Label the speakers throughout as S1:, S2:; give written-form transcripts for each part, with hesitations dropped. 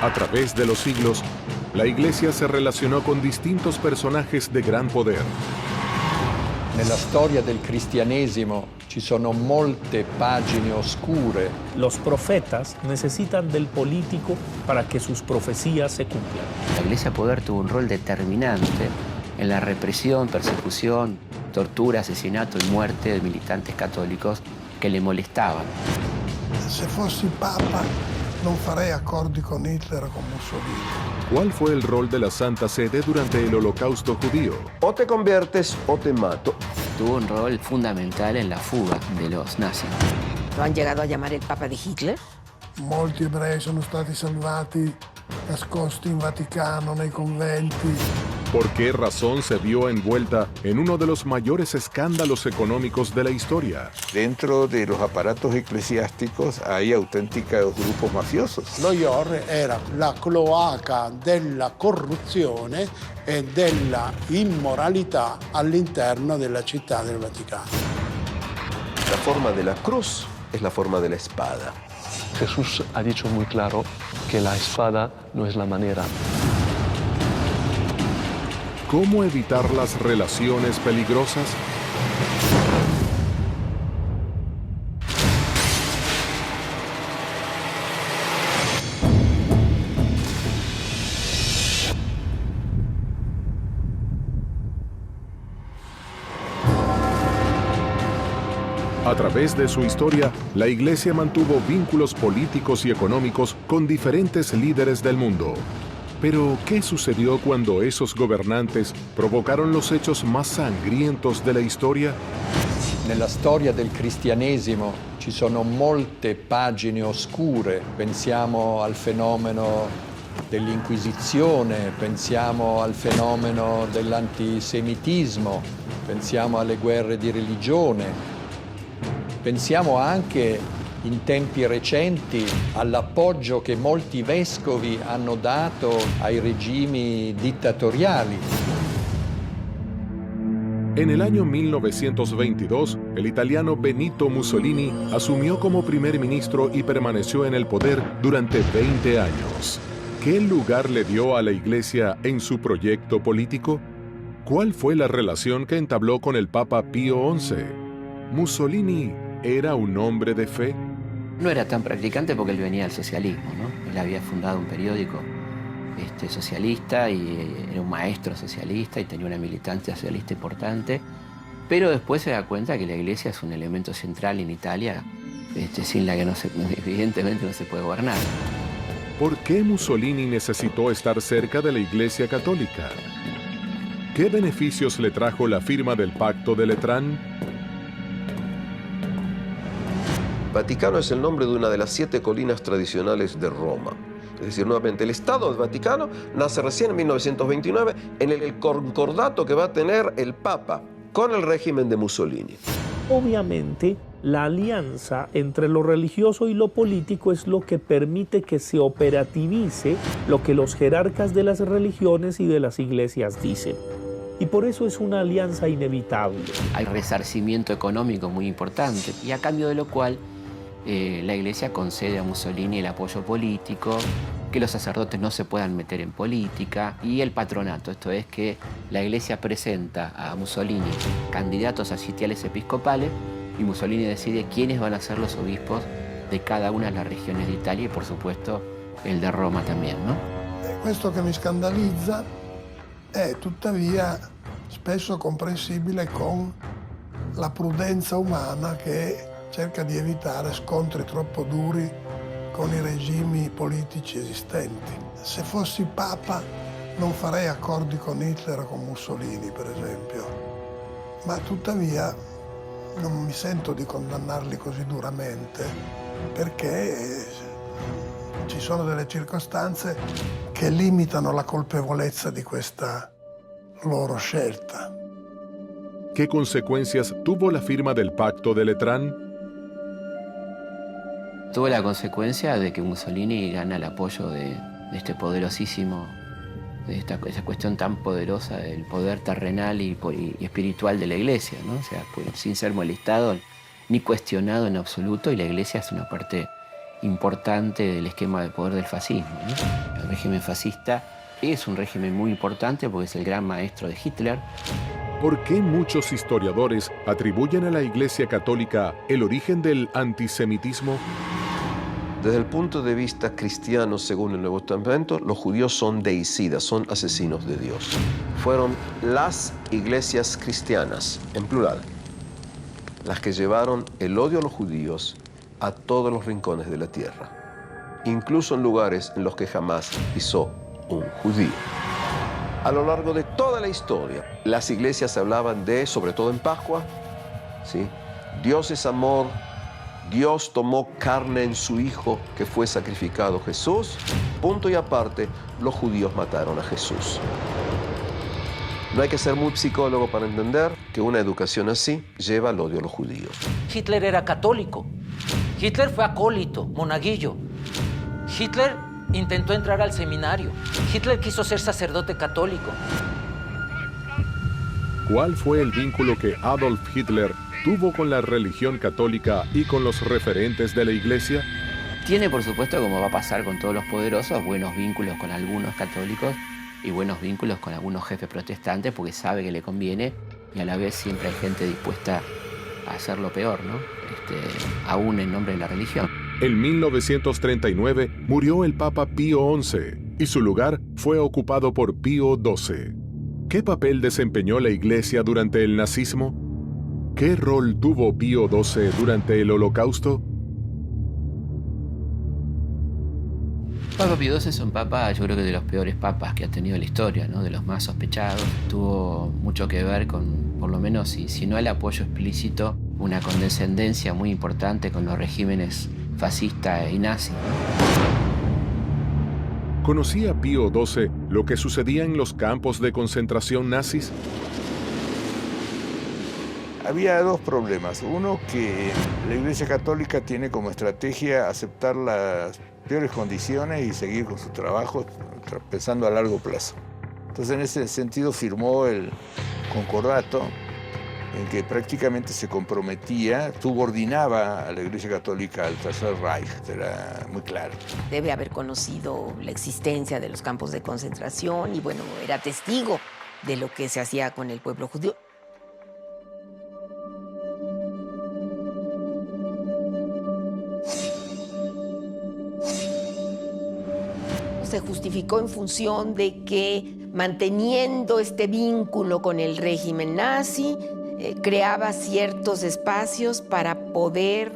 S1: A través de los siglos, la Iglesia se relacionó con distintos personajes de gran poder.
S2: Nella storia del cristianesimo ci sono molte pagine oscure.
S3: Los profetas necesitan del político para que sus profecías se cumplan.
S4: La Iglesia Poder tuvo un rol determinante en la represión, persecución, tortura, asesinato y muerte de militantes católicos que le molestaban.
S5: Se fossi Papa non farei accordi con Hitler o con Mussolini.
S1: ¿Cuál fue el rol de la Santa Sede durante el Holocausto judío?
S6: O te conviertes o te mato.
S4: Tuvo un rol fundamental en la fuga de los nazis.
S7: ¿Lo han llegado a llamar el Papa de Hitler?
S5: Molti ebrei sono stati salvati, nascosti in Vaticano, nei conventi.
S1: ¿Por qué razón se vio envuelta en uno de los mayores escándalos económicos de la historia?
S8: Dentro de los aparatos eclesiásticos hay auténticos grupos mafiosos.
S9: Lo IOR era la cloaca della corruzione e della immoralità all'interno della città del Vaticano.
S6: La forma de la cruz es la forma de la espada.
S10: Jesús ha dicho muy claro que la espada no es la manera.
S1: ¿Cómo evitar las relaciones peligrosas? A través de su historia, la Iglesia mantuvo vínculos políticos y económicos con diferentes líderes del mundo. Pero, ¿qué sucedió cuando esos gobernantes provocaron los hechos más sangrientos de la historia?
S2: Nella storia del cristianesimo ci sono molte pagine oscure. Pensiamo al fenomeno dell'Inquisizione, pensiamo al fenomeno dell'antisemitismo, pensiamo alle guerre di religione, pensiamo anche in tempi recenti all'appoggio che molti vescovi hanno dato ai regimi dittatoriali.
S1: En el año 1922, el italiano Benito Mussolini asumió como primer ministro y permaneció en el poder durante 20 años. ¿Qué lugar le dio a la Iglesia en su proyecto político? ¿Cuál fue la relación que entabló con el Papa Pío XI? ¿Mussolini era un hombre de fe?
S4: No era tan practicante porque él venía del socialismo, ¿no? Él había fundado un periódico socialista y era un maestro socialista y tenía una militancia socialista importante, pero después se da cuenta que la Iglesia es un elemento central en Italia, sin la que evidentemente no se puede gobernar.
S1: ¿Por qué Mussolini necesitó estar cerca de la Iglesia Católica? ¿Qué beneficios le trajo la firma del Pacto de Letrán?
S6: Vaticano es el nombre de una de las 7 colinas tradicionales de Roma. Es decir, nuevamente, el Estado del Vaticano nace recién en 1929 en el concordato que va a tener el Papa con el régimen de Mussolini.
S3: Obviamente, la alianza entre lo religioso y lo político es lo que permite que se operativice lo que los jerarcas de las religiones y de las iglesias dicen. Y por eso es una alianza inevitable.
S4: Hay resarcimiento económico muy importante y a cambio de lo cual la Iglesia concede a Mussolini el apoyo político, que los sacerdotes no se puedan meter en política y el patronato, esto es que la Iglesia presenta a Mussolini candidatos a sitiales episcopales y Mussolini decide quiénes van a ser los obispos de cada una de las regiones de Italia y por supuesto el de Roma también, ¿no?
S5: Questo che mi scandalizza è tuttavia spesso comprensibile con la prudenza umana che cerca di evitare scontri troppo duri con i regimi politici esistenti. Se fossi Papa non farei accordi con Hitler o con Mussolini, per esempio, ma tuttavia non mi sento di condannarli così duramente perché ci sono delle circostanze che limitano la colpevolezza di questa loro scelta.
S1: ¿Qué consecuencias tuvo la firma del Pacto de Letrán?
S4: Tuvo la consecuencia de que Mussolini gana el apoyo de este poderosísimo, de esa cuestión tan poderosa del poder terrenal y espiritual de la Iglesia, ¿no? O sea, sin ser molestado ni cuestionado en absoluto, y la Iglesia es una parte importante del esquema de poder del fascismo, ¿no? El régimen fascista es un régimen muy importante porque es el gran maestro de Hitler.
S1: ¿Por qué muchos historiadores atribuyen a la Iglesia Católica el origen del antisemitismo?
S6: Desde el punto de vista cristiano, según el Nuevo Testamento, los judíos son deicidas, son asesinos de Dios. Fueron las iglesias cristianas, en plural, las que llevaron el odio a los judíos a todos los rincones de la tierra, incluso en lugares en los que jamás pisó un judío. A lo largo de toda la historia, las iglesias hablaban de, sobre todo en Pascua, ¿sí? Dios es amor, Dios tomó carne en su Hijo que fue sacrificado Jesús, punto y aparte, los judíos mataron a Jesús. No hay que ser muy psicólogo para entender que una educación así lleva al odio a los judíos.
S11: Hitler era católico. Hitler fue acólito, monaguillo. Hitler intentó entrar al seminario. Hitler quiso ser sacerdote católico.
S1: ¿Cuál fue el vínculo que Adolf Hitler tuvo con la religión católica y con los referentes de la Iglesia?
S4: Tiene, por supuesto, como va a pasar con todos los poderosos, buenos vínculos con algunos católicos y buenos vínculos con algunos jefes protestantes porque sabe que le conviene y a la vez siempre hay gente dispuesta a hacer lo peor, ¿no? Aún en nombre de la religión.
S1: En 1939 murió el Papa Pío XI y su lugar fue ocupado por Pío XII. ¿Qué papel desempeñó la Iglesia durante el nazismo? ¿Qué rol tuvo Pío XII durante el Holocausto?
S4: Papa Pío XII es un papa, yo creo que de los peores papas que ha tenido la historia, ¿no? De los más sospechados. Tuvo mucho que ver con, por lo menos, si no el apoyo explícito, una condescendencia muy importante con los regímenes fascista y nazi, ¿no?
S1: ¿Conocía Pío XII lo que sucedía en los campos de concentración nazis?
S8: Había dos problemas. Uno, que la Iglesia Católica tiene como estrategia aceptar las peores condiciones y seguir con su trabajo pensando a largo plazo. Entonces, en ese sentido, firmó el concordato en que prácticamente se comprometía, subordinaba a la Iglesia Católica al Tercer Reich, era muy claro.
S7: Debe haber conocido la existencia de los campos de concentración y, bueno, era testigo de lo que se hacía con el pueblo judío. Se justificó en función de que, manteniendo este vínculo con el régimen nazi, creaba ciertos espacios para poder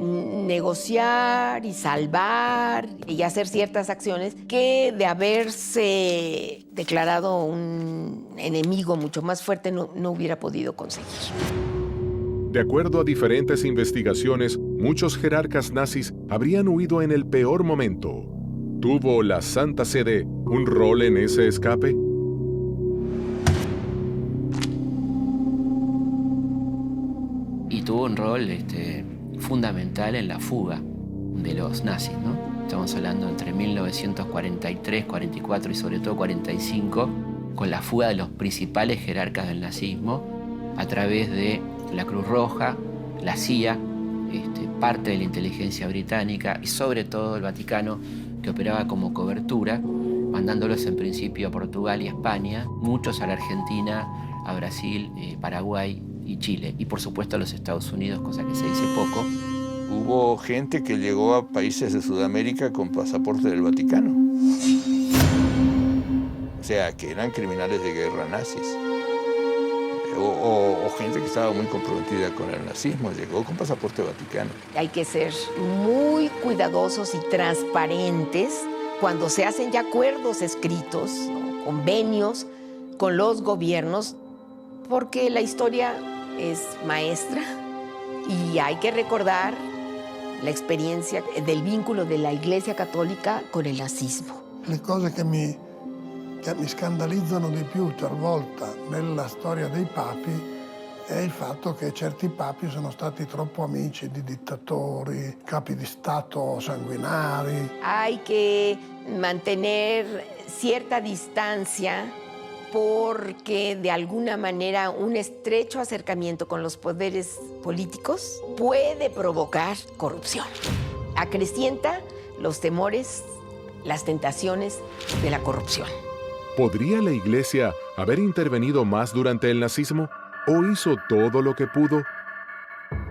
S7: negociar y salvar y hacer ciertas acciones que, de haberse declarado un enemigo mucho más fuerte, no hubiera podido conseguir.
S1: De acuerdo a diferentes investigaciones, muchos jerarcas nazis habrían huido en el peor momento. ¿Tuvo la Santa Sede un rol en ese escape?
S4: Y tuvo un rol fundamental en la fuga de los nazis, ¿no? Estamos hablando entre 1943, 44 y sobre todo 45, con la fuga de los principales jerarcas del nazismo a través de la Cruz Roja, la CIA, parte de la inteligencia británica y sobre todo el Vaticano, que operaba como cobertura, mandándolos en principio a Portugal y a España, muchos a la Argentina, a Brasil, Paraguay y Chile, y por supuesto a los Estados Unidos, cosa que se dice poco.
S8: Hubo gente que llegó a países de Sudamérica con pasaporte del Vaticano. O sea, que eran criminales de guerra nazis. O gente que estaba muy comprometida con el nazismo, llegó con pasaporte vaticano.
S7: Hay que ser muy cuidadosos y transparentes cuando se hacen ya acuerdos escritos, ¿no? Convenios con los gobiernos, porque la historia es maestra y hay que recordar la experiencia del vínculo de la Iglesia Católica con el nazismo.
S5: Le cose che mi scandalizzano di più talvolta nella storia dei papi è il fatto che certi papi sono stati troppo amici di dittatori, capi di Stato sanguinari.
S7: Hay que mantener cierta distancia porque de alguna manera un estrecho acercamiento con los poderes políticos puede provocar corrupción. acrecienta los temores, las tentaciones de la corrupción.
S1: ¿Podría la Iglesia haber intervenido más durante el nazismo o hizo todo lo que pudo?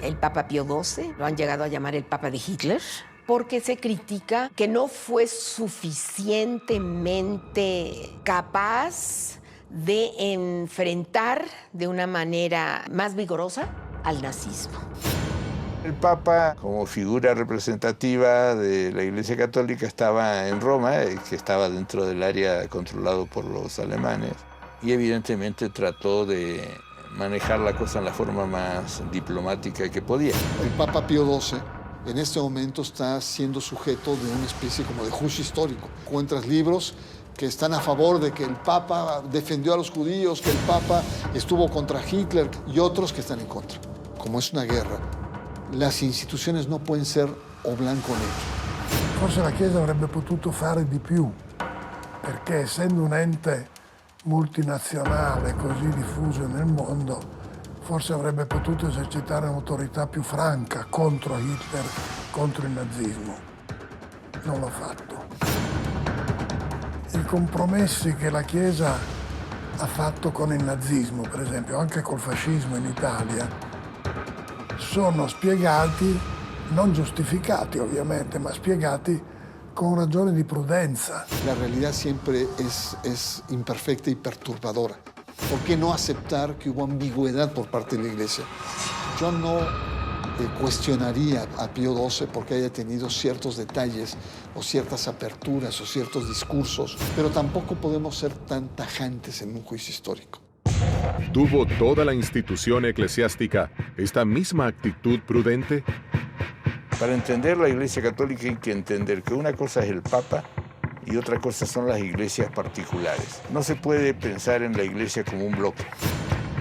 S7: El Papa Pío XII lo han llegado a llamar el Papa de Hitler, porque se critica que no fue suficientemente capaz de enfrentar de una manera más vigorosa al nazismo.
S8: El Papa, como figura representativa de la Iglesia Católica, estaba en Roma, que estaba dentro del área controlado por los alemanes, y evidentemente trató de manejar la cosa en la forma más diplomática que podía.
S12: El Papa Pío XII en este momento está siendo sujeto de una especie como de juicio histórico. Encuentras libros que están a favor de que el Papa defendió a los judíos, que el Papa estuvo contra Hitler, y otros que están en contra. Como es una guerra, las istituzioni non possono essere o blanco o nero.
S5: Forse la Chiesa avrebbe potuto fare di più, perché essendo un ente multinazionale così diffuso nel mondo, forse avrebbe potuto esercitare un'autorità più franca contro Hitler, contro il nazismo. Non l'ha fatto. I compromessi che la Chiesa ha fatto con il nazismo, per esempio, anche col fascismo in Italia, sono spiegati, non giustificati ovviamente, ma spiegati con ragione di prudenza.
S12: La realidad siempre es imperfecta y perturbadora. ¿Por qué no aceptar que hubo ambigüedad por parte de la Iglesia? Yo no cuestionaría a Pío XII porque haya tenido ciertos detalles o ciertas aperturas o ciertos discursos, pero tampoco podemos ser tan tajantes en un juicio histórico.
S1: ¿Tuvo toda la institución eclesiástica esta misma actitud prudente?
S8: Para entender la Iglesia Católica hay que entender que una cosa es el Papa y otra cosa son las iglesias particulares. No se puede pensar en la Iglesia como un bloque.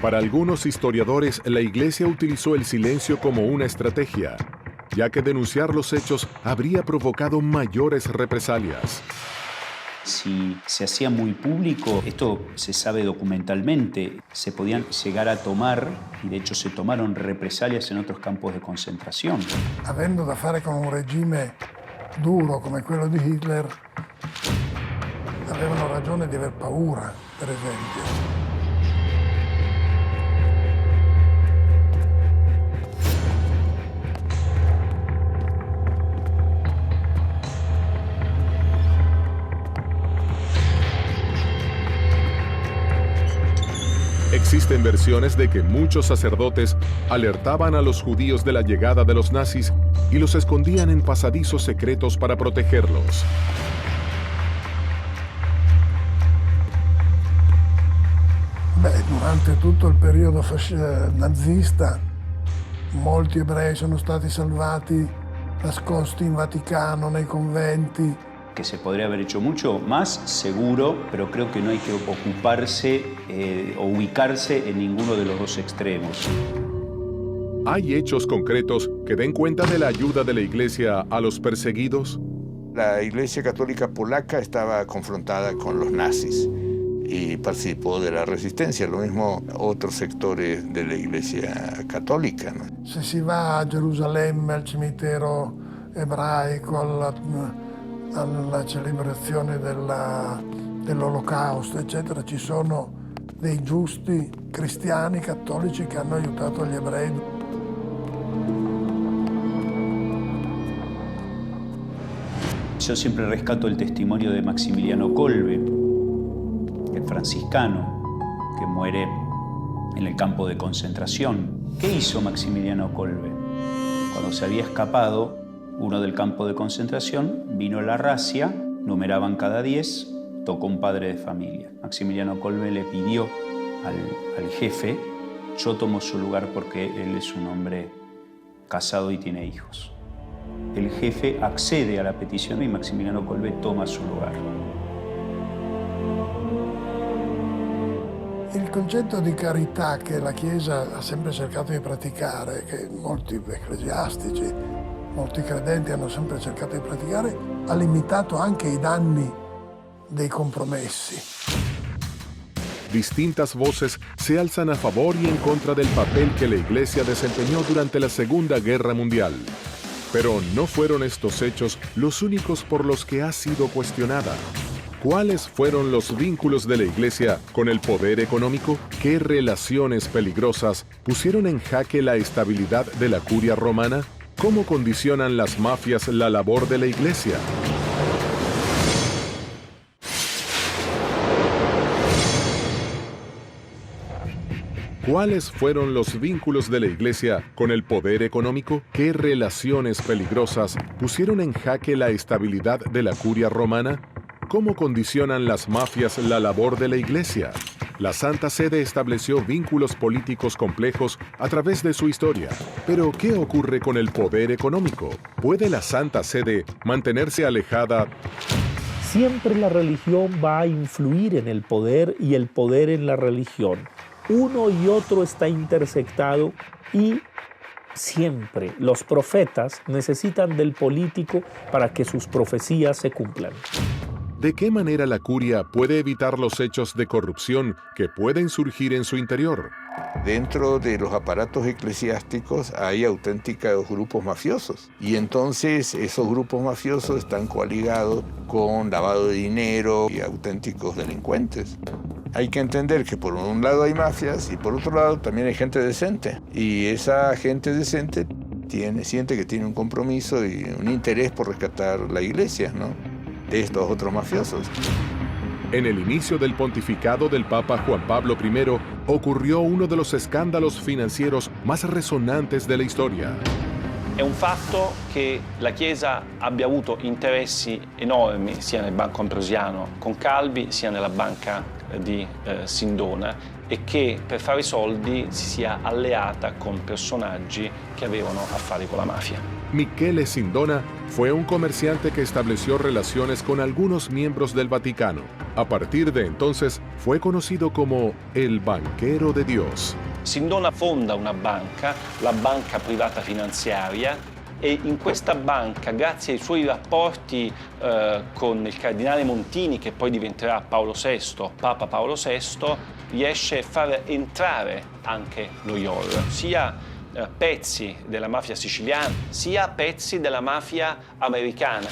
S1: Para algunos historiadores, la Iglesia utilizó el silencio como una estrategia, ya que denunciar los hechos habría provocado mayores represalias.
S13: Si se hacía muy público, esto se sabe documentalmente, se podían llegar a tomar, y de hecho se tomaron represalias en otros campos de concentración.
S5: Avendo da fare con un regime duro come quello di Hitler, avevano ragione di aver paura, per esempio.
S1: Existen versiones de que muchos sacerdotes alertaban a los judíos de la llegada de los nazis y los escondían en pasadizos secretos para protegerlos.
S5: Durante tutto il periodo nazista, molti ebrei sono stati salvati, nascosti in Vaticano, nei conventi.
S13: Que se podría haber hecho mucho más, seguro, pero creo que no hay que ocuparse o ubicarse en ninguno de los dos extremos.
S1: ¿Hay hechos concretos que den cuenta de la ayuda de la Iglesia a los perseguidos?
S8: La Iglesia Católica polaca estaba confrontada con los nazis y participó de la resistencia, lo mismo otros sectores de la Iglesia Católica, ¿no?
S5: Se si va a Gerusalemme, al cimitero ebraico, alla celebrazione dell'Olocausto, eccetera, ci sono dei giusti cristiani cattolici che hanno aiutato gli ebrei.
S13: Yo siempre rescato el testimonio de Maximiliano Kolbe, el franciscano que muere en el campo de concentración. ¿Qué hizo Maximiliano Kolbe? Cuando se había escapado uno del campo de concentración, vino la razzia, numeraban cada 10, tocó un padre de familia. Maximiliano Kolbe le pidió al jefe: yo tomo su lugar porque él es un hombre casado y tiene hijos. El jefe accede a la petición y Maximiliano Kolbe toma su lugar.
S5: Il concetto di carità che la Chiesa ha sempre cercato di praticare, che molti ecclesiastici, molti credenti hanno sempre cercato di praticare, ha limitato anche i danni dei compromessi.
S1: Distintas voces se alzan a favor y en contra del papel que la Iglesia desempeñó durante la Segunda Guerra Mundial. Pero no fueron estos hechos los únicos por los que ha sido cuestionada. ¿Cuáles fueron los vínculos de la Iglesia con el poder económico? ¿Qué relaciones peligrosas pusieron en jaque la estabilidad de la curia romana? ¿Cómo condicionan las mafias la labor de la Iglesia? ¿Cuáles fueron los vínculos de la Iglesia con el poder económico? ¿Qué relaciones peligrosas pusieron en jaque la estabilidad de la curia romana? ¿Cómo condicionan las mafias la labor de la Iglesia? La Santa Sede estableció vínculos políticos complejos a través de su historia. Pero, ¿qué ocurre con el poder económico? ¿Puede la Santa Sede mantenerse alejada?
S3: Siempre la religión va a influir en el poder y el poder en la religión. Uno y otro está intersectado y siempre los profetas necesitan del político para que sus profecías se cumplan.
S1: ¿De qué manera la curia puede evitar los hechos de corrupción que pueden surgir en su interior?
S8: Dentro de los aparatos eclesiásticos hay auténticos grupos mafiosos y entonces esos grupos mafiosos están coaligados con lavado de dinero y auténticos delincuentes. Hay que entender que por un lado hay mafias y por otro lado también hay gente decente. Y esa gente decente siente que tiene un compromiso y un interés por rescatar la iglesia, ¿no?, de estos otros mafiosos.
S1: En el inicio del pontificado del Papa Juan Pablo I ocurrió uno de los escándalos financieros más resonantes de la historia.
S14: È un fatto che la Chiesa abbia avuto interessi enormi sia nel Banco Ambrosiano con Calvi sia nella banca di Sindona e che per fare soldi si sia alleata con personaggi che avevano affari con la mafia.
S1: Michele Sindona fue un comerciante que estableció relaciones con algunos miembros del Vaticano. A partir de entonces fue conocido como el banquero de Dios.
S14: Sindona fonda una banca, la Banca Privata Finanziaria, e in questa banca, grazie ai suoi rapporti con il cardinale Montini, che poi diventerà Papa Paolo VI, riesce a far entrare anche lo IOR, sia pezzi della mafia siciliana, sia pezzi della mafia americana.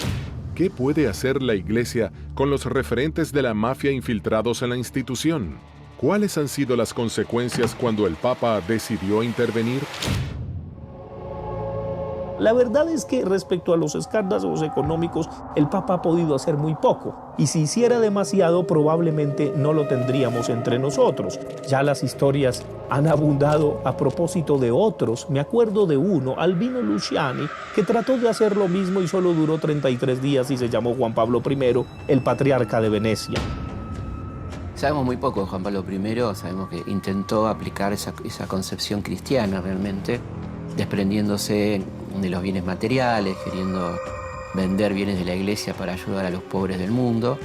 S1: ¿Qué puede hacer la Iglesia con los referentes de la mafia infiltrados en la institución? ¿Cuáles han sido las consecuencias cuando el Papa decidió intervenir?
S3: La verdad es que respecto a los escándalos económicos, el Papa ha podido hacer muy poco. Y si hiciera demasiado, probablemente no lo tendríamos entre nosotros. Ya las historias han abundado a propósito de otros. Me acuerdo de uno, Albino Luciani, que trató de hacer lo mismo y solo duró 33 días y se llamó Juan Pablo I, el patriarca de Venecia.
S4: Sabemos muy poco de Juan Pablo I, sabemos que intentó aplicar esa concepción cristiana realmente, desprendiéndose de los bienes materiales, queriendo vender bienes de la Iglesia para ayudar a los pobres del mundo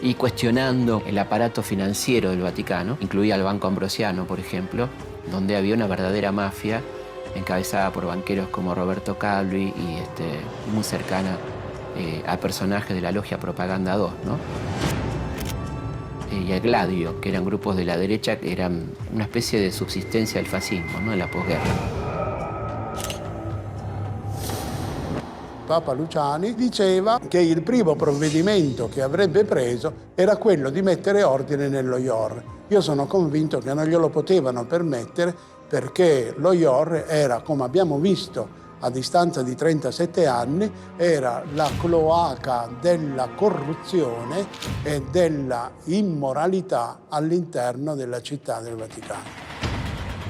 S4: y cuestionando el aparato financiero del Vaticano, incluía el Banco Ambrosiano, por ejemplo, donde había una verdadera mafia encabezada por banqueros como Roberto Calvi y muy cercana a personajes de la logia Propaganda 2, ¿no? Y a Gladio, que eran grupos de la derecha que eran una especie de subsistencia del fascismo, ¿no?, en la posguerra.
S9: Papa Luciani diceva che il primo provvedimento che avrebbe preso era quello di mettere ordine nello IOR. Io sono convinto che non glielo potevano permettere perché lo IOR era, come abbiamo visto a distanza di 37 anni, era la cloaca della corruzione e della immoralità all'interno della città del Vaticano.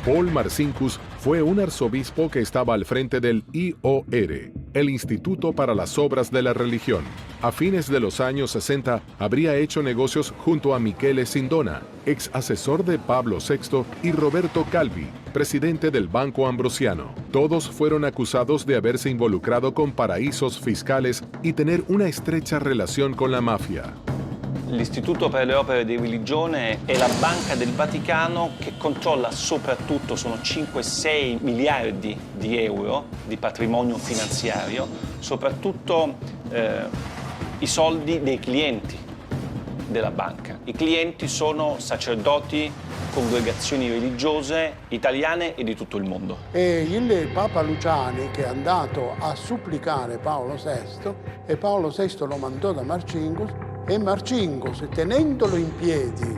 S1: Paul Marcinkus fue un arzobispo que estaba al frente del IOR, el Instituto para las Obras de la Religión. A fines de los años 60 habría hecho negocios junto a Michele Sindona, ex asesor de Pablo VI, y Roberto Calvi, presidente del Banco Ambrosiano. Todos fueron acusados de haberse involucrado con paraísos fiscales y tener una estrecha relación con la mafia.
S14: L'Istituto per le Opere di Religione è la banca del Vaticano che controlla soprattutto, sono 5-6 miliardi di euro di patrimonio finanziario, soprattutto i soldi dei clienti della banca. I clienti sono sacerdoti, congregazioni religiose italiane e di tutto il mondo.
S9: E il Papa Luciani, che è andato a supplicare Paolo VI, e Paolo VI lo mandò da Marcinkus, e Marcinkus, tenendolo in piedi,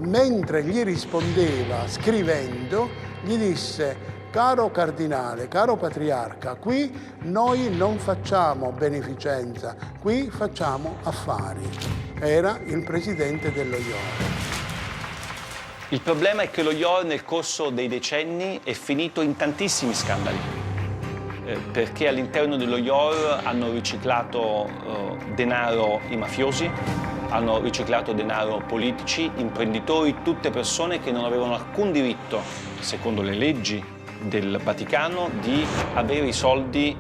S9: mentre gli rispondeva scrivendo, gli disse: caro cardinale, caro patriarca, qui noi non facciamo beneficenza, qui facciamo affari. Era il presidente dello IOR.
S14: Il problema è che lo IOR nel corso dei decenni è finito in tantissimi scandali, perché all'interno dello IOR hanno riciclato denaro i mafiosi, hanno riciclato denaro politici, imprenditori, tutte persone che non avevano alcun diritto, secondo le leggi del Vaticano, di avere i soldi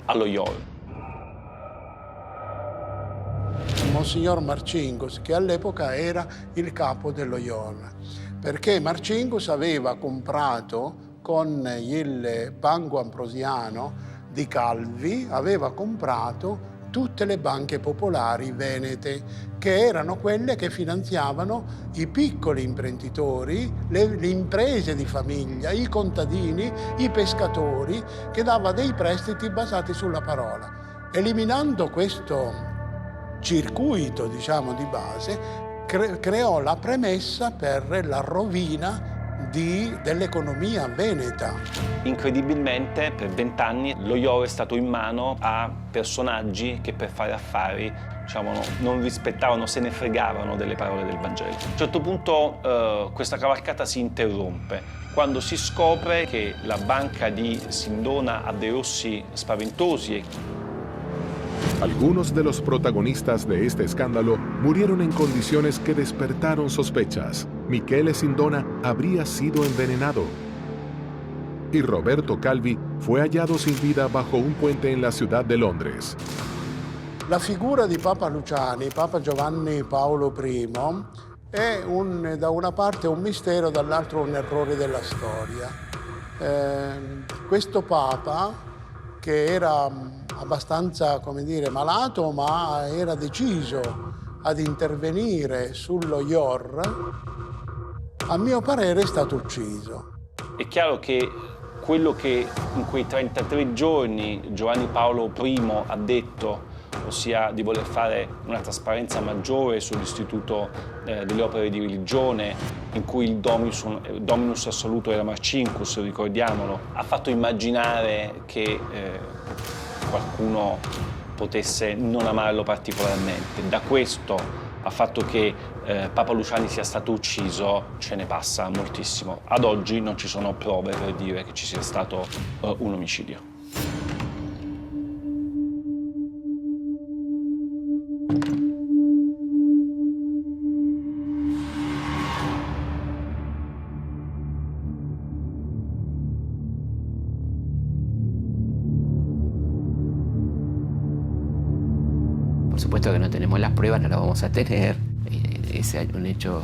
S14: allo IOR.
S9: Monsignor Marcinkus, che all'epoca era il capo dello IOR, perché Marcinkus aveva comprato con il Banco Ambrosiano di Calvi, aveva comprato tutte le banche popolari venete, che erano quelle che finanziavano i piccoli imprenditori, le imprese di famiglia, i contadini, i pescatori, che dava dei prestiti basati sulla parola. Eliminando questo circuito, diciamo, di base, creò la premessa per la rovina dell'economia veneta.
S14: Incredibilmente, per 20 anni lo IOR è stato in mano a personaggi che per fare affari, diciamo, non rispettavano, se ne fregavano delle parole del Vangelo. A un certo punto questa cavalcata si interrompe quando si scopre che la banca di Sindona ha dei rossi spaventosi.
S1: Algunos de los protagonistas de este escándalo murieron en condiciones que despertaron sospechas. Michele Sindona habría sido envenenado. Y Roberto Calvi fue hallado sin vida bajo un puente en la ciudad de Londres.
S9: La figura di Papa Luciani, Papa Giovanni Paolo I, è da una parte un mistero, dall'altro un errore della storia. Questo Papa, che era abbastanza, come dire, malato, ma era deciso ad intervenire sullo IOR, a mio parere è stato ucciso.
S14: È chiaro che quello che in quei 33 giorni Giovanni Paolo I ha detto, ossia di voler fare una trasparenza maggiore sull'istituto delle opere di religione, in cui il dominus assoluto era Marcinkus, ricordiamolo, ha fatto immaginare che qualcuno potesse non amarlo particolarmente. Da questo al fatto che Papa Luciani sia stato ucciso ce ne passa moltissimo. Ad oggi non ci sono prove per dire che ci sia stato un omicidio.
S4: Por supuesto que no tenemos las pruebas, no las vamos a tener. Es un hecho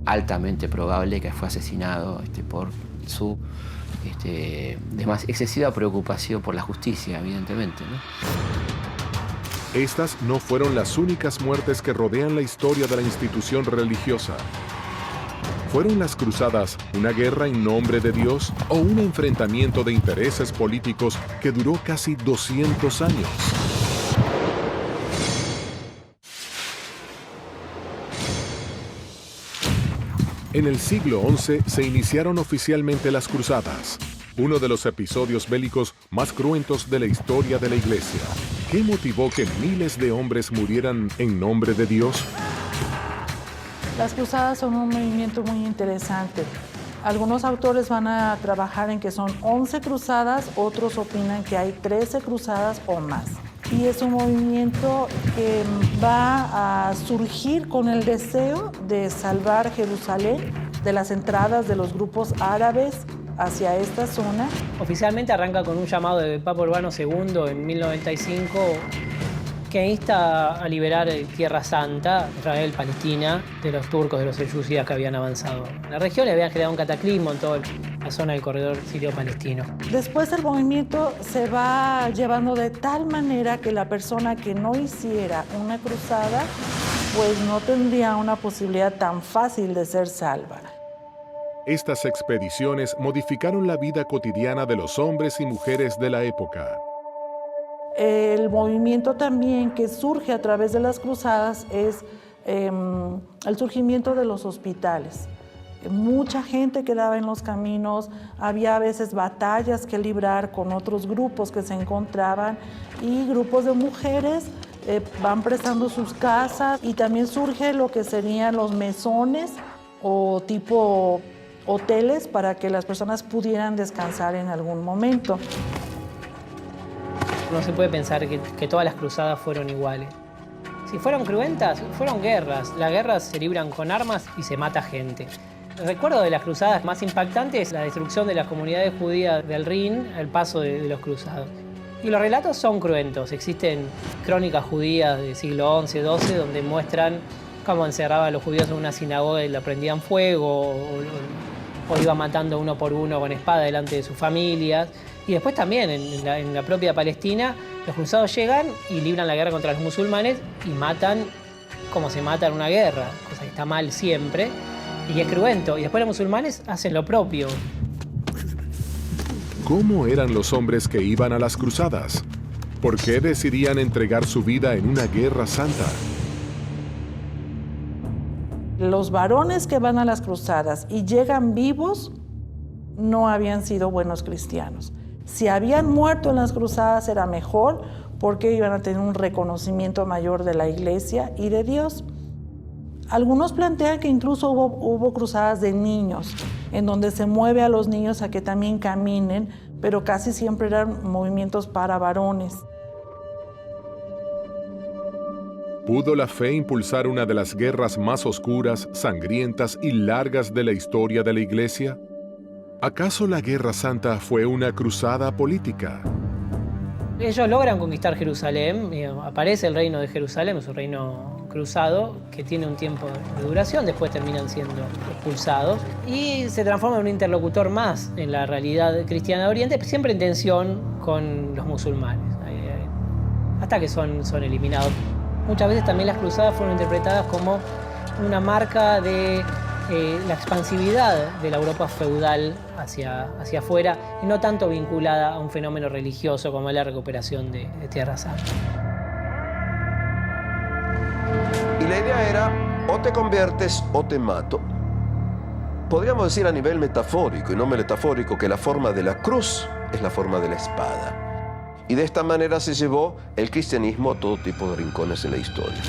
S4: altamente probable que fue asesinado por su excesiva preocupación por la justicia, evidentemente, ¿no?
S1: Estas no fueron las únicas muertes que rodean la historia de la institución religiosa. ¿Fueron las cruzadas una guerra en nombre de Dios o un enfrentamiento de intereses políticos que duró casi 200 años? En el siglo XI se iniciaron oficialmente las cruzadas, uno de los episodios bélicos más cruentos de la historia de la Iglesia. ¿Qué motivó que miles de hombres murieran en nombre de Dios?
S15: Las cruzadas son un movimiento muy interesante. Algunos autores van a trabajar en que son 11 cruzadas, otros opinan que hay 13 cruzadas o más. Y es un movimiento que va a surgir con el deseo de salvar Jerusalén de las entradas de los grupos árabes hacia esta zona.
S16: Oficialmente arranca con un llamado de Papa Urbano II en 1095 que insta a liberar Tierra Santa, Israel, Palestina, de los turcos, de los selyúcidas que habían avanzado en la región y habían creado un cataclismo en toda la zona del corredor sirio-palestino.
S15: Después el movimiento se va llevando de tal manera que la persona que no hiciera una cruzada pues no tendría una posibilidad tan fácil de ser salva.
S1: Estas expediciones modificaron la vida cotidiana de los hombres y mujeres de la época.
S15: El movimiento también que surge a través de las cruzadas es el surgimiento de los hospitales. Mucha gente quedaba en los caminos, había a veces batallas que librar con otros grupos que se encontraban y grupos de mujeres van prestando sus casas y también surge lo que serían los mesones o tipo hoteles para que las personas pudieran descansar en algún momento.
S16: No se puede pensar que todas las cruzadas fueron iguales. Si fueron cruentas, fueron guerras. Las guerras se libran con armas y se mata gente. El recuerdo de las cruzadas más impactante es la destrucción de las comunidades judías del Rin al paso de los cruzados. Y los relatos son cruentos. Existen crónicas judías del siglo XI, XII, donde muestran cómo encerraban a los judíos en una sinagoga y la prendían fuego, o iba matando uno por uno con espada delante de sus familias. Y después también en la propia Palestina, los cruzados llegan y libran la guerra contra los musulmanes y matan como se mata en una guerra, cosa que está mal siempre. Y es cruento. Y después los musulmanes hacen lo propio.
S1: ¿Cómo eran los hombres que iban a las cruzadas? ¿Por qué decidían entregar su vida en una guerra santa?
S15: Los varones que van a las cruzadas y llegan vivos no habían sido buenos cristianos. Si habían muerto en las cruzadas era mejor porque iban a tener un reconocimiento mayor de la iglesia y de Dios. Algunos plantean que incluso hubo cruzadas de niños, en donde se mueve a los niños a que también caminen, pero casi siempre eran movimientos para varones.
S1: ¿Pudo la fe impulsar una de las guerras más oscuras, sangrientas y largas de la historia de la Iglesia? ¿Acaso la Guerra Santa fue una cruzada política?
S16: Ellos logran conquistar Jerusalén, aparece el reino de Jerusalén, es un reino cruzado que tiene un tiempo de duración, después terminan siendo expulsados y se transforma en un interlocutor más en la realidad cristiana de Oriente, siempre en tensión con los musulmanes, hasta que son eliminados. Muchas veces también las cruzadas fueron interpretadas como una marca de la expansividad de la Europa feudal hacia afuera y no tanto vinculada a un fenómeno religioso como es la recuperación de Tierra Santa.
S6: Y la idea era, o te conviertes o te mato. Podríamos decir a nivel metafórico y no metafórico que la forma de la cruz es la forma de la espada. Y de esta manera se llevó el cristianismo a todo tipo de rincones en la historia.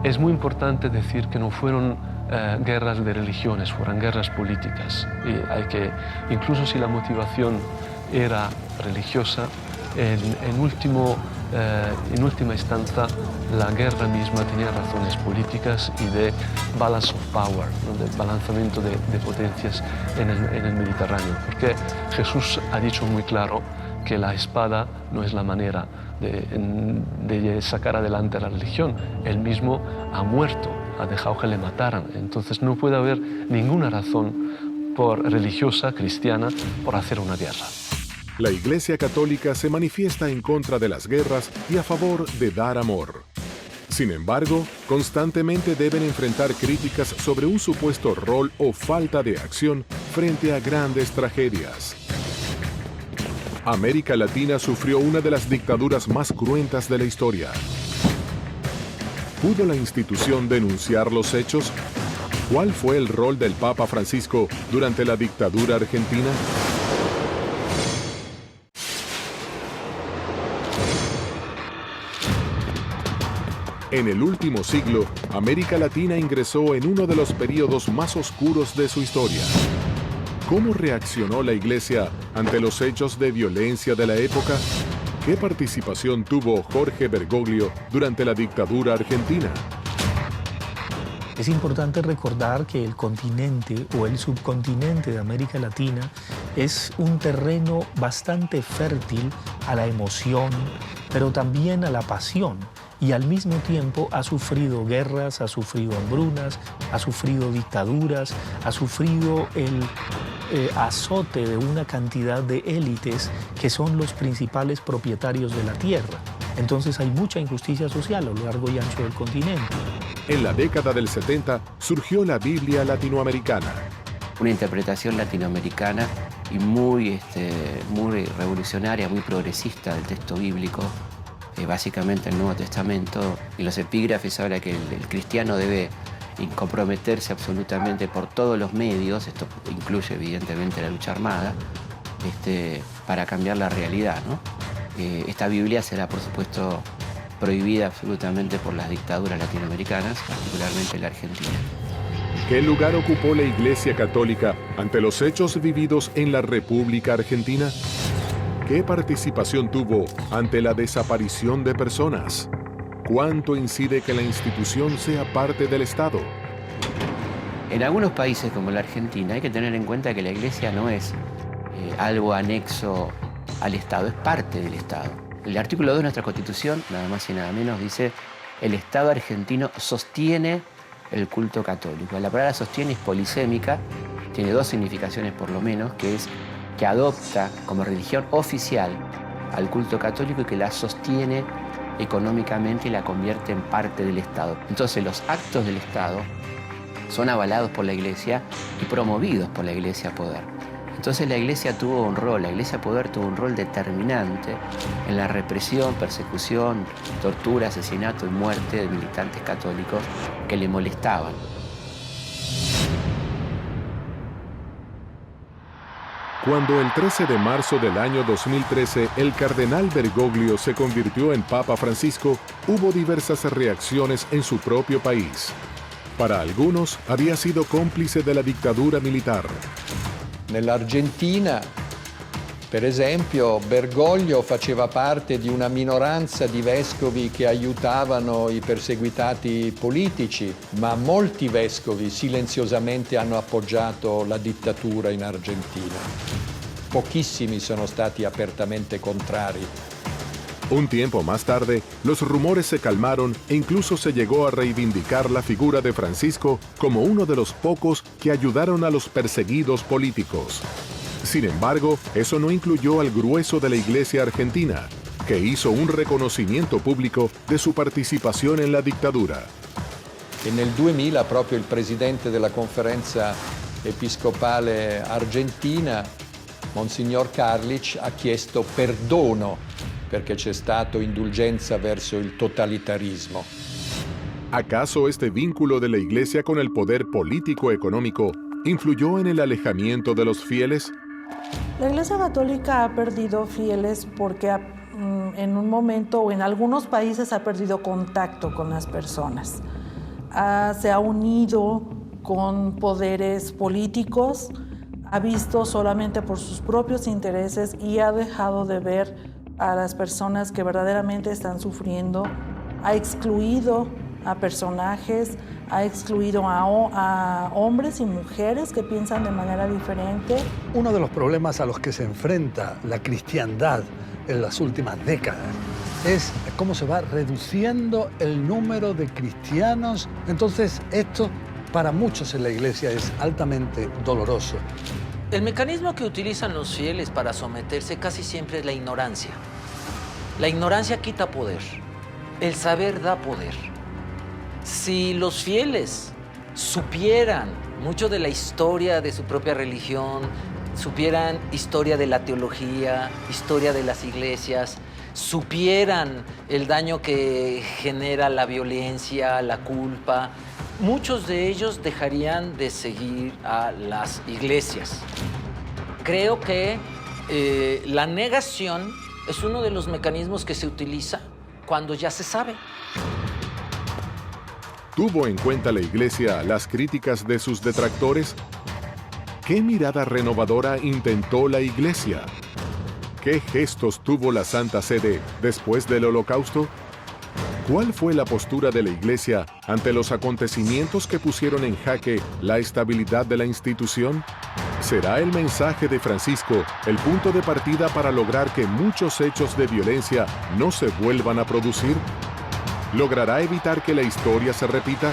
S10: Es muy importante decir que no fueron guerras de religiones, fueron guerras políticas. Y incluso si la motivación era religiosa, en última instancia la guerra misma tenía razones políticas y de balance of power, ¿no? De balanzamiento de potencias en el Mediterráneo. Porque Jesús ha dicho muy claro que la espada no es la manera de sacar adelante la religión. Él mismo ha muerto, ha dejado que le mataran. Entonces no puede haber ninguna razón religiosa, cristiana, por hacer una guerra.
S1: La Iglesia Católica se manifiesta en contra de las guerras y a favor de dar amor. Sin embargo, constantemente deben enfrentar críticas sobre un supuesto rol o falta de acción frente a grandes tragedias. América Latina sufrió una de las dictaduras más cruentas de la historia. ¿Pudo la institución denunciar los hechos? ¿Cuál fue el rol del Papa Francisco durante la dictadura argentina? En el último siglo, América Latina ingresó en uno de los periodos más oscuros de su historia. ¿Cómo reaccionó la Iglesia ante los hechos de violencia de la época? ¿Qué participación tuvo Jorge Bergoglio durante la dictadura argentina?
S3: Es importante recordar que el continente o el subcontinente de América Latina es un terreno bastante fértil a la emoción, pero también a la pasión. Y al mismo tiempo ha sufrido guerras, ha sufrido hambrunas, ha sufrido dictaduras, ha sufrido el azote de una cantidad de élites que son los principales propietarios de la tierra. Entonces hay mucha injusticia social a lo largo y ancho del continente.
S1: En la década del 70 surgió la Biblia latinoamericana.
S4: Una interpretación latinoamericana y muy revolucionaria, muy progresista del texto bíblico. Básicamente el Nuevo Testamento. En los epígrafes habla que el cristiano debe comprometerse absolutamente por todos los medios, esto incluye evidentemente la lucha armada, para cambiar la realidad, ¿no? Esta Biblia será, por supuesto, prohibida absolutamente por las dictaduras latinoamericanas, particularmente la Argentina.
S1: ¿Qué lugar ocupó la Iglesia Católica ante los hechos vividos en la República Argentina? ¿Qué participación tuvo ante la desaparición de personas? ¿Cuánto incide que la institución sea parte del Estado?
S4: En algunos países como la Argentina hay que tener en cuenta que la Iglesia no es algo anexo al Estado, es parte del Estado. El artículo 2 de nuestra Constitución, nada más y nada menos, dice: el Estado argentino sostiene el culto católico. La palabra sostiene es polisémica, tiene dos significaciones por lo menos, que es que adopta como religión oficial al culto católico y que la sostiene económicamente y la convierte en parte del Estado. Entonces los actos del Estado son avalados por la Iglesia y promovidos por la Iglesia Poder. Entonces la Iglesia Poder tuvo un rol determinante en la represión, persecución, tortura, asesinato y muerte de militantes católicos que le molestaban.
S1: Cuando el 13 de marzo del año 2013 el cardenal Bergoglio se convirtió en Papa Francisco, hubo diversas reacciones en su propio país. Para algunos, había sido cómplice de la dictadura militar.
S2: Nell'Argentina, per esempio, Bergoglio faceva parte di una minoranza di vescovi che aiutavano i perseguitati politici, ma molti vescovi silenziosamente hanno appoggiato la dittatura in Argentina. Pochissimi sono stati apertamente contrari.
S1: Un tiempo más tarde, los rumores se calmaron e incluso se llegó a reivindicar la figura de Francisco como uno de los pocos que ayudaron a los perseguidos políticos. Sin embargo, eso no incluyó al grueso de la Iglesia argentina, que hizo un reconocimiento público de su participación en la dictadura.
S2: E nel 2000 proprio il presidente della conferenza episcopale argentina, Monsignor Carlich, ha chiesto perdono perché c'è stato indulgenza verso il totalitarismo.
S1: ¿Acaso este vínculo de la Iglesia con el poder político-económico influyó en el alejamiento de los fieles?
S15: La Iglesia Católica ha perdido fieles porque en un momento o en algunos países ha perdido contacto con las personas. Se ha unido con poderes políticos, ha visto solamente por sus propios intereses y ha dejado de ver a las personas que verdaderamente están sufriendo, ha excluido a personajes, ha excluido a hombres y mujeres que piensan de manera diferente.
S17: Uno de los problemas a los que se enfrenta la cristiandad en las últimas décadas es cómo se va reduciendo el número de cristianos. Entonces, esto para muchos en la Iglesia es altamente doloroso.
S11: El mecanismo que utilizan los fieles para someterse casi siempre es la ignorancia. La ignorancia quita poder. El saber da poder. Si los fieles supieran mucho de la historia de su propia religión, supieran historia de la teología, historia de las iglesias, supieran el daño que genera la violencia, la culpa, muchos de ellos dejarían de seguir a las iglesias. Creo que la negación es uno de los mecanismos que se utiliza cuando ya se sabe.
S1: ¿Tuvo en cuenta la Iglesia las críticas de sus detractores? ¿Qué mirada renovadora intentó la Iglesia? ¿Qué gestos tuvo la Santa Sede después del Holocausto? ¿Cuál fue la postura de la Iglesia ante los acontecimientos que pusieron en jaque la estabilidad de la institución? ¿Será el mensaje de Francisco el punto de partida para lograr que muchos hechos de violencia no se vuelvan a producir? ¿Logrará evitar que la historia se repita?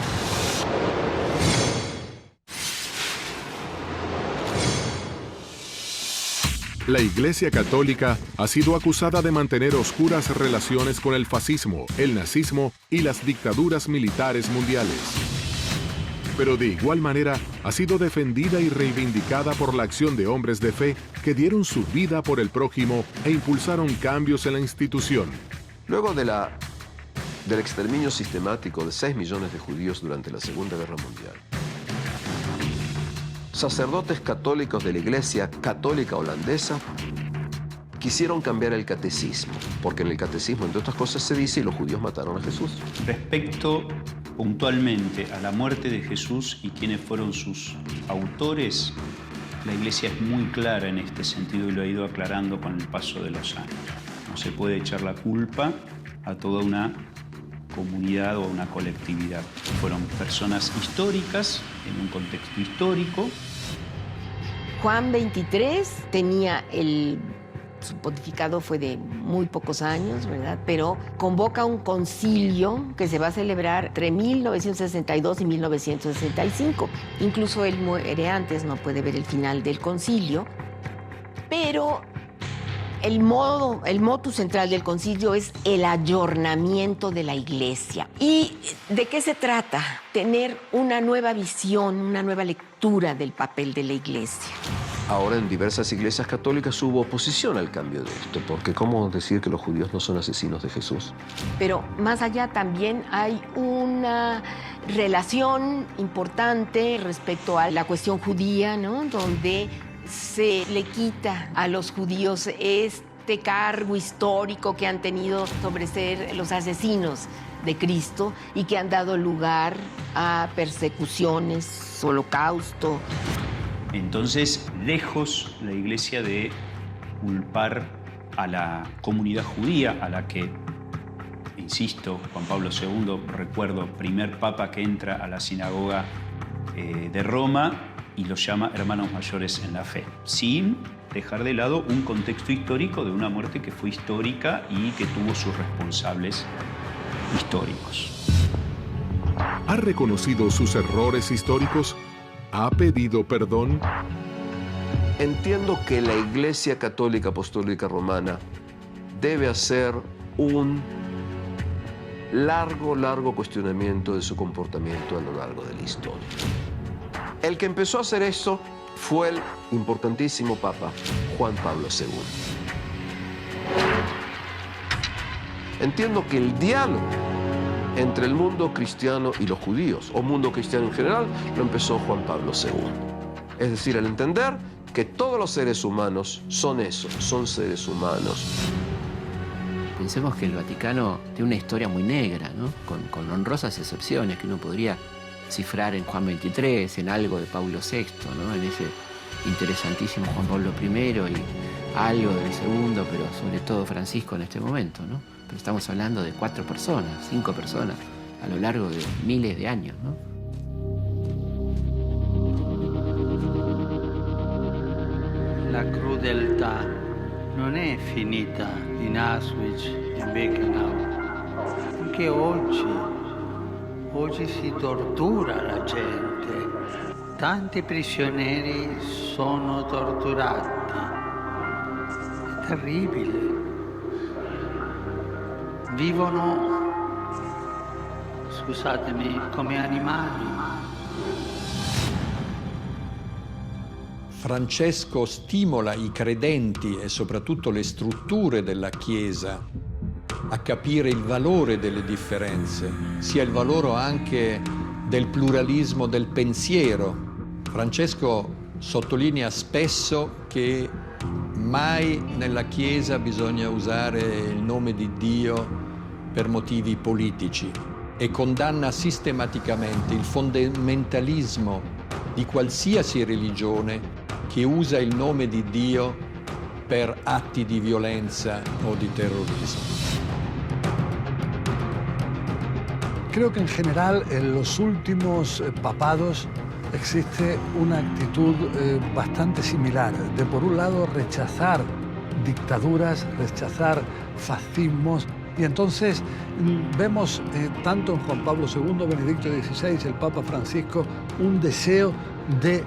S1: La Iglesia Católica ha sido acusada de mantener oscuras relaciones con el fascismo, el nazismo y las dictaduras militares mundiales. Pero de igual manera ha sido defendida y reivindicada por la acción de hombres de fe que dieron su vida por el prójimo e impulsaron cambios en la institución.
S6: Luego del exterminio sistemático de 6 millones de judíos durante la Segunda Guerra Mundial, sacerdotes católicos de la Iglesia Católica Holandesa quisieron cambiar el catecismo, porque en el catecismo, entre otras cosas, se dice: y los judíos mataron a Jesús.
S13: Respecto puntualmente a la muerte de Jesús y quiénes fueron sus autores, la Iglesia es muy clara en este sentido y lo ha ido aclarando con el paso de los años. No se puede echar la culpa a toda una comunidad o una colectividad. Fueron personas históricas, en un contexto histórico.
S7: Juan XXIII tenía su pontificado fue de muy pocos años, ¿verdad? Pero convoca un concilio que se va a celebrar entre 1962 y 1965. Incluso él muere antes, no puede ver el final del concilio. Pero el motu central del concilio es el ayornamiento de la Iglesia. ¿Y de qué se trata? Tener una nueva visión, una nueva lectura del papel de la Iglesia.
S6: Ahora en diversas iglesias católicas hubo oposición al cambio de esto, porque ¿cómo decir que los judíos no son asesinos de Jesús?
S7: Pero más allá también hay una relación importante respecto a la cuestión judía, ¿no? Donde se le quita a los judíos este cargo histórico que han tenido sobre ser los asesinos de Cristo y que han dado lugar a persecuciones, holocausto.
S13: Entonces, lejos la Iglesia de culpar a la comunidad judía, a la que, insisto, Juan Pablo II, recuerdo, primer papa que entra a la sinagoga de Roma y los llama hermanos mayores en la fe, sin dejar de lado un contexto histórico de una muerte que fue histórica y que tuvo sus responsables históricos.
S1: ¿Ha reconocido sus errores históricos? ¿Ha pedido perdón?
S6: Entiendo que la Iglesia Católica Apostólica Romana debe hacer un largo cuestionamiento de su comportamiento a lo largo de la historia. El que empezó a hacer eso fue el importantísimo Papa Juan Pablo II. Entiendo que el diálogo entre el mundo cristiano y los judíos, o mundo cristiano en general, lo empezó Juan Pablo II. Es decir, el entender que todos los seres humanos son eso, son seres humanos.
S4: Pensemos que el Vaticano tiene una historia muy negra, ¿no? Con honrosas excepciones que uno podría cifrar en Juan XXIII, en algo de Paulo VI, ¿no? En ese interesantísimo Juan Pablo I y algo del segundo, pero sobre todo Francisco en este momento, ¿no? Pero estamos hablando de 4 personas, 5 personas, a lo largo de miles de años, ¿no?
S18: La crudeltà non è finita in Auschwitz, in Birkenau, perché oggi si tortura la gente. Tanti prigionieri sono torturati. È terribile. Vivono, scusatemi, come animali.
S2: Francesco stimola i credenti e soprattutto le strutture della Chiesa a capire il valore delle differenze, sia il valore anche del pluralismo del pensiero. Francesco sottolinea spesso che mai nella Chiesa bisogna usare il nome di Dio per motivi politici e condanna sistematicamente il fondamentalismo di qualsiasi religione che usa il nome di Dio per atti di violenza o di terrorismo.
S17: Creo que en general en los últimos papados existe una actitud bastante similar, de por un lado rechazar dictaduras, rechazar fascismos, y entonces vemos tanto en Juan Pablo II, Benedicto XVI, el Papa Francisco, un deseo de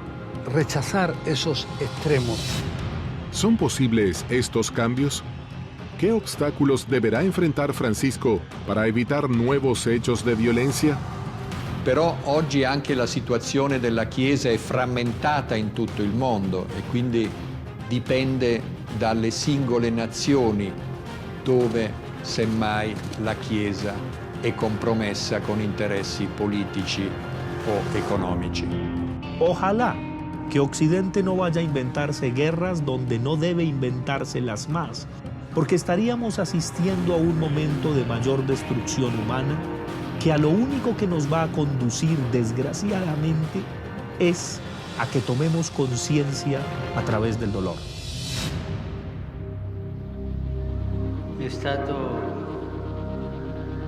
S17: rechazar esos extremos.
S1: ¿Son posibles estos cambios? ¿Qué obstáculos deberá enfrentar Francisco para evitar nuevos hechos de violenza?
S2: Però oggi anche la situazione della Chiesa è frammentata in tutto il mondo e quindi dipende dalle singole nazioni dove semmai la Chiesa è compromessa con interessi politici o economici.
S3: Ojalá que Occidente no vaya a inventarse guerras donde no debe inventárselas más, porque estaríamos asistiendo a un momento de mayor destrucción humana que a lo único que nos va a conducir, desgraciadamente, es a que tomemos conciencia a través del dolor.
S18: È stato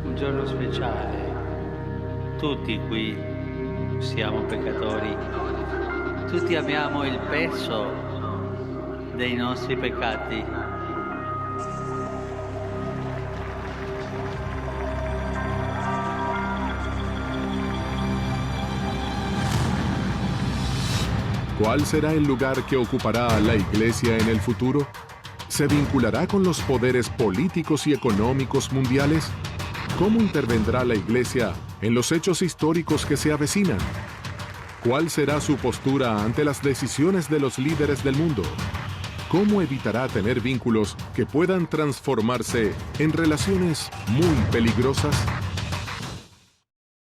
S18: un giorno speciale. Tutti qui siamo peccatori. Tutti abbiamo il peso dei nostri peccati.
S1: ¿Cuál será el lugar que ocupará la Iglesia en el futuro? ¿Se vinculará con los poderes políticos y económicos mundiales? ¿Cómo intervendrá la Iglesia en los hechos históricos que se avecinan? ¿Cuál será su postura ante las decisiones de los líderes del mundo? ¿Cómo evitará tener vínculos que puedan transformarse en relaciones muy peligrosas?